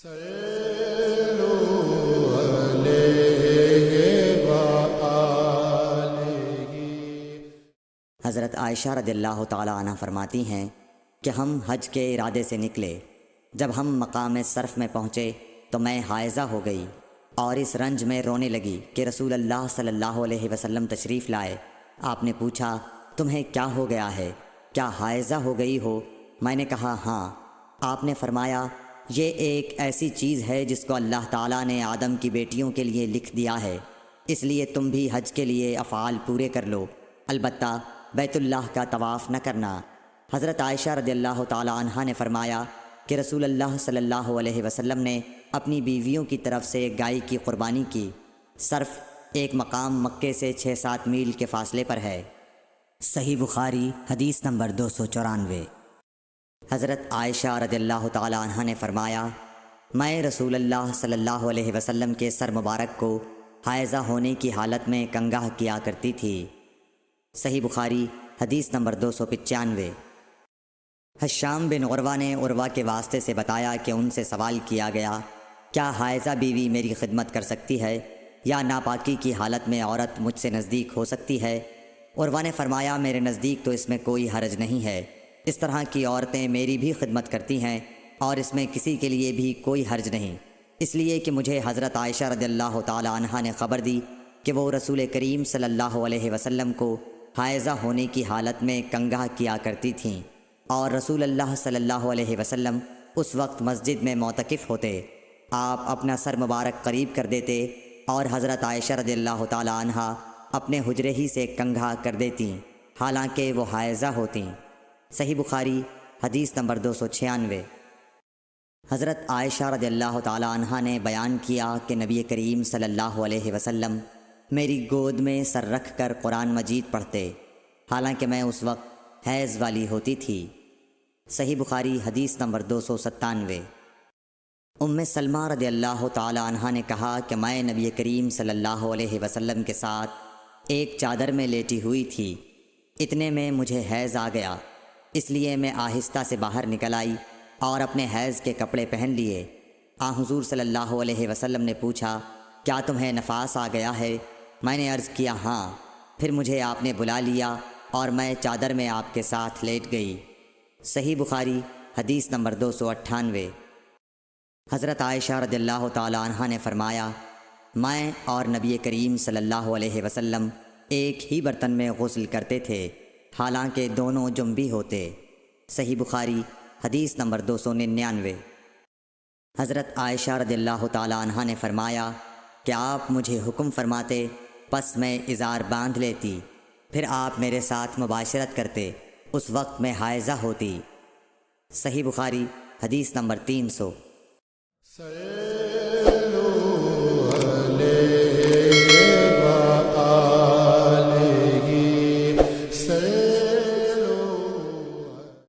حضرت عائشہ رضی اللہ تعالی عنہ فرماتی ہیں کہ ہم حج کے ارادے سے نکلے۔ جب ہم مقام صرف میں پہنچے تو میں حائضہ ہو گئی اور اس رنج میں رونے لگی کہ رسول اللہ صلی اللہ علیہ وسلم تشریف لائے۔ آپ نے پوچھا تمہیں کیا ہو گیا ہے؟ کیا حائضہ ہو گئی ہو؟ میں نے کہا ہاں۔ آپ نے فرمایا یہ ایک ایسی چیز ہے جس کو اللہ تعالیٰ نے آدم کی بیٹیوں کے لیے لکھ دیا ہے، اس لیے تم بھی حج کے لیے افعال پورے کر لو، البتہ بیت اللہ کا طواف نہ کرنا۔ حضرت عائشہ رضی اللہ تعالی عنہا نے فرمایا کہ رسول اللہ صلی اللہ علیہ وسلم نے اپنی بیویوں کی طرف سے ایک گائے کی قربانی کی۔ صرف ایک مقام مکے سے 6-7 میل کے فاصلے پر ہے۔ صحیح بخاری حدیث نمبر 294۔ حضرت عائشہ رضی اللہ تعالی عنہا نے فرمایا میں رسول اللہ صلی اللہ علیہ وسلم کے سر مبارک کو حائضہ ہونے کی حالت میں کنگھا کیا کرتی تھی۔ صحیح بخاری حدیث نمبر 295۔ حشام بن عروہ نے عروہ کے واسطے سے بتایا کہ ان سے سوال کیا گیا کیا حائضہ بیوی میری خدمت کر سکتی ہے یا ناپاکی کی حالت میں عورت مجھ سے نزدیک ہو سکتی ہے؟ عروہ نے فرمایا میرے نزدیک تو اس میں کوئی حرج نہیں ہے، اس طرح کی عورتیں میری بھی خدمت کرتی ہیں اور اس میں کسی کے لیے بھی کوئی حرج نہیں، اس لیے کہ مجھے حضرت عائشہ رضی اللہ تعالی عنہا نے خبر دی کہ وہ رسول کریم صلی اللہ علیہ وسلم کو حائضہ ہونے کی حالت میں کنگھا کیا کرتی تھیں، اور رسول اللہ صلی اللہ علیہ وسلم اس وقت مسجد میں معتکف ہوتے۔ آپ اپنا سر مبارک قریب کر دیتے اور حضرت عائشہ رضی اللہ تعالی عنہا اپنے حجرے ہی سے کنگھا کر دیتیں، حالانکہ وہ حائضہ ہوتیں۔ صحیح بخاری حدیث نمبر 296۔ حضرت عائشہ رضی اللہ تعالی عنہا نے بیان کیا کہ نبی کریم صلی اللہ علیہ وسلم میری گود میں سر رکھ کر قرآن مجید پڑھتے، حالانکہ میں اس وقت حیض والی ہوتی تھی۔ صحیح بخاری حدیث نمبر 297۔ ام سلمہ رضی اللہ تعالی عنہا نے کہا کہ میں نبی کریم صلی اللہ علیہ وسلم کے ساتھ ایک چادر میں لیٹی ہوئی تھی، اتنے میں مجھے حیض آ گیا، اس لیے میں آہستہ سے باہر نکل آئی اور اپنے حیض کے کپڑے پہن لیے۔ حضور صلی اللہ علیہ وسلم نے پوچھا کیا تمہیں نفاس آ گیا ہے؟ میں نے عرض کیا ہاں۔ پھر مجھے آپ نے بلا لیا اور میں چادر میں آپ کے ساتھ لیٹ گئی۔ صحیح بخاری حدیث نمبر 298۔ حضرت عائشہ رضی اللہ تعالی عنہا نے فرمایا میں اور نبی کریم صلی اللہ علیہ وسلم ایک ہی برتن میں غسل کرتے تھے، حالانکہ دونوں جنبی ہوتے۔ صحیح بخاری حدیث نمبر 299۔ حضرت عائشہ رضی اللہ تعالی عنہا نے فرمایا کہ آپ مجھے حکم فرماتے پس میں ازار باندھ لیتی، پھر آپ میرے ساتھ مباشرت کرتے، اس وقت میں حائضہ ہوتی۔ صحیح بخاری حدیث نمبر 300۔